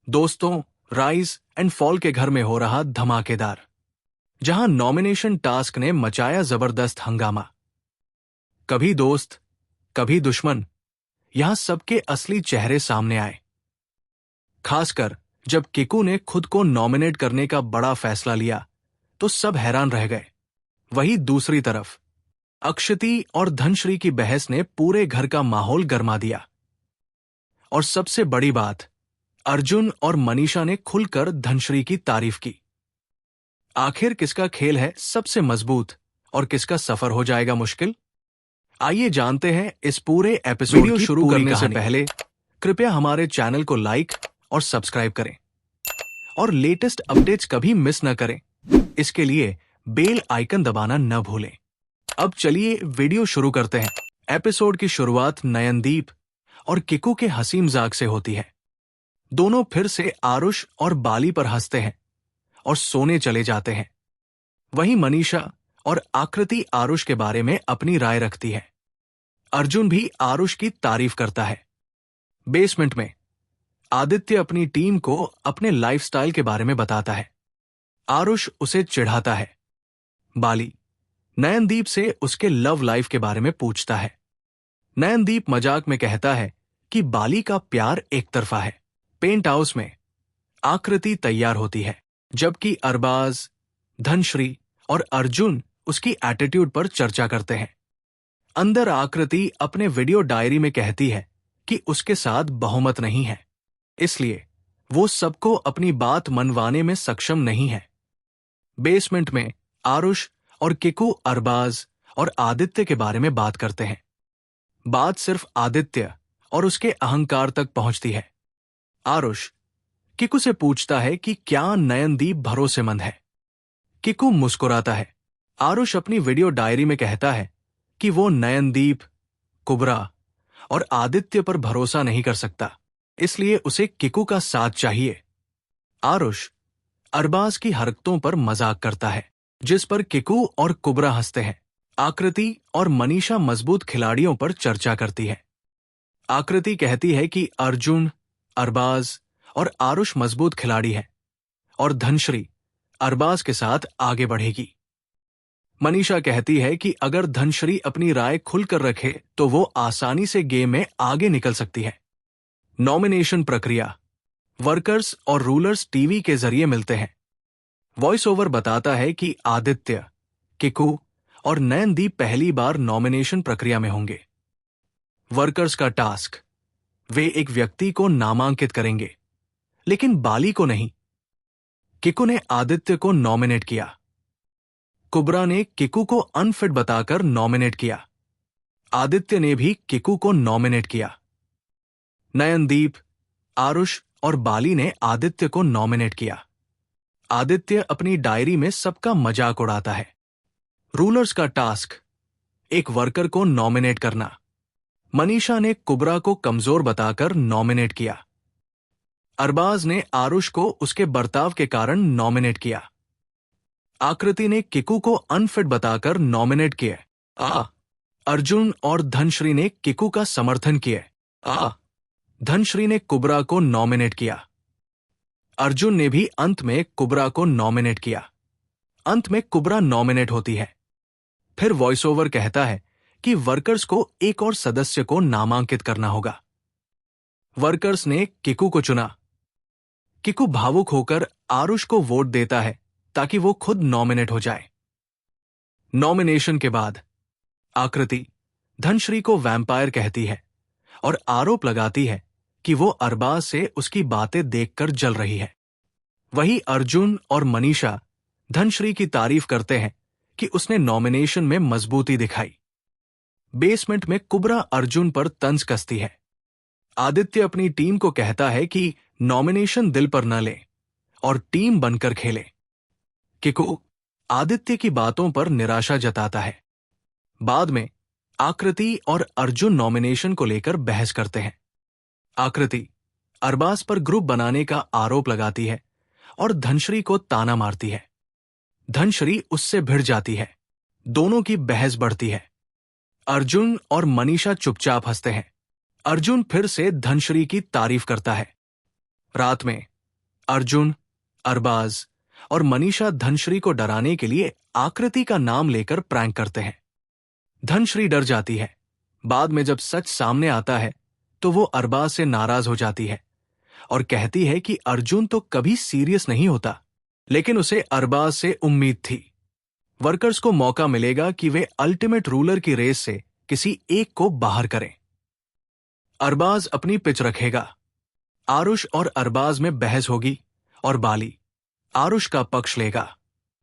दोस्तों, rise and fall के घर में हो रहा धमाकेदार, जहां नॉमिनेशन टास्क ने मचाया जबरदस्त हंगामा। कभी दोस्त, कभी दुश्मन, यहां सबके असली चेहरे सामने आए। खासकर जब किकू ने खुद को नॉमिनेट करने का बड़ा फैसला लिया तो सब हैरान रह गए। वहीं दूसरी तरफ अक्षती और धनश्री की बहस ने पूरे घर का माहौल गर्मा दिया। और सबसे बड़ी बात, अर्जुन और मनीषा ने खुलकर धनश्री की तारीफ की। आखिर किसका खेल है सबसे मजबूत और किसका सफर हो जाएगा मुश्किल? आइए जानते हैं इस पूरे एपिसोड। वीडियो शुरू करने से पहले कृपया हमारे चैनल को लाइक और सब्सक्राइब करें और लेटेस्ट अपडेट्स कभी मिस न करें। इसके लिए बेल आइकन दबाना न भूलें। अब चलिए वीडियो शुरू करते हैं। एपिसोड की शुरुआत नयनदीप और किकू के हंसी मजाक से होती है। दोनों फिर से आरुष और बाली पर हंसते हैं और सोने चले जाते हैं। वहीं मनीषा और आकृति आरुष के बारे में अपनी राय रखती है। अर्जुन भी आरुष की तारीफ करता है। बेसमेंट में आदित्य अपनी टीम को अपने लाइफस्टाइल के बारे में बताता है। आरुष उसे चिढ़ाता है। बाली नयनदीप से उसके लव लाइफ के बारे में पूछता है। नयनदीप मजाक में कहता है कि बाली का प्यार एक तरफा है। पेंट हाउस में आकृति तैयार होती है, जबकि अरबाज, धनश्री और अर्जुन उसकी एटीट्यूड पर चर्चा करते हैं। अंदर आकृति अपने वीडियो डायरी में कहती है कि उसके साथ बहुमत नहीं है, इसलिए वो सबको अपनी बात मनवाने में सक्षम नहीं है। बेसमेंट में आरुष और किकू अरबाज और आदित्य के बारे में बात करते हैं। बात सिर्फ आदित्य और उसके अहंकार तक पहुंचती है। आरुष किकू से पूछता है कि क्या नयनदीप भरोसेमंद है। किकू मुस्कुराता है। आरुष अपनी वीडियो डायरी में कहता है कि वो नयनदीप, कुबरा और आदित्य पर भरोसा नहीं कर सकता, इसलिए उसे किकू का साथ चाहिए। आरुष अरबाज की हरकतों पर मजाक करता है, जिस पर किकू और कुबरा हंसते हैं। आकृति और मनीषा मजबूत खिलाड़ियों पर चर्चा करती है। आकृति कहती है कि अर्जुन, अरबाज और आरुष मजबूत खिलाड़ी है और धनश्री अरबाज के साथ आगे बढ़ेगी। मनीषा कहती है कि अगर धनश्री अपनी राय खुलकर रखे तो वो आसानी से गेम में आगे निकल सकती है। नॉमिनेशन प्रक्रिया। वर्कर्स और रूलर्स टीवी के जरिए मिलते हैं। वॉइस ओवर बताता है कि आदित्य, किकू और नयनदीप पहली बार नॉमिनेशन प्रक्रिया में होंगे। वर्कर्स का टास्क, वे एक व्यक्ति को नामांकित करेंगे, लेकिन बाली को नहीं। किकू ने आदित्य को नॉमिनेट किया। कुबरा ने किकू को अनफिट बताकर नॉमिनेट किया। आदित्य ने भी किकू को नॉमिनेट किया। नयनदीप, आरुष और बाली ने आदित्य को नॉमिनेट किया। आदित्य अपनी डायरी में सबका मजाक उड़ाता है। रूलर्स का टास्क, एक वर्कर को नॉमिनेट करना। मनीषा ने कुबरा को कमजोर बताकर नॉमिनेट किया। अरबाज ने आरुष को उसके बर्ताव के कारण नॉमिनेट किया। आकृति ने किकू को अनफिट बताकर नॉमिनेट किया। अर्जुन और धनश्री ने किकू का समर्थन किया। धनश्री ने कुबरा को नॉमिनेट किया। अर्जुन ने भी अंत में कुबरा को नॉमिनेट किया। अंत में कुबरा नॉमिनेट होती है। फिर वॉइस ओवर कहता है कि वर्कर्स को एक और सदस्य को नामांकित करना होगा। वर्कर्स ने किकू को चुना। किकू भावुक होकर आरुष को वोट देता है ताकि वो खुद नॉमिनेट हो जाए। नॉमिनेशन के बाद आकृति धनश्री को वैम्पायर कहती है और आरोप लगाती है कि वो अरबाज से उसकी बातें देखकर जल रही है। वहीं अर्जुन और मनीषा धनश्री की तारीफ करते हैं कि उसने नॉमिनेशन में मजबूती दिखाई। बेसमेंट में कुबरा अर्जुन पर तंज कसती है। आदित्य अपनी टीम को कहता है कि नॉमिनेशन दिल पर न ले और टीम बनकर खेले। किकू आदित्य की बातों पर निराशा जताता है। बाद में आकृति और अर्जुन नॉमिनेशन को लेकर बहस करते हैं। आकृति अरबाज पर ग्रुप बनाने का आरोप लगाती है और धनश्री को ताना मारती है। धनश्री उससे भिड़ जाती है। दोनों की बहस बढ़ती है। अर्जुन और मनीषा चुपचाप हंसते हैं। अर्जुन फिर से धनश्री की तारीफ करता है। रात में अर्जुन, अरबाज और मनीषा धनश्री को डराने के लिए आकृति का नाम लेकर प्रैंक करते हैं। धनश्री डर जाती है। बाद में जब सच सामने आता है तो वो अरबाज से नाराज हो जाती है और कहती है कि अर्जुन तो कभी सीरियस नहीं होता, लेकिन उसे अरबाज से उम्मीद थी। वर्कर्स को मौका मिलेगा कि वे अल्टीमेट रूलर की रेस से किसी एक को बाहर करें। अरबाज अपनी पिच रखेगा। आरुष और अरबाज में बहस होगी और बाली आरुष का पक्ष लेगा।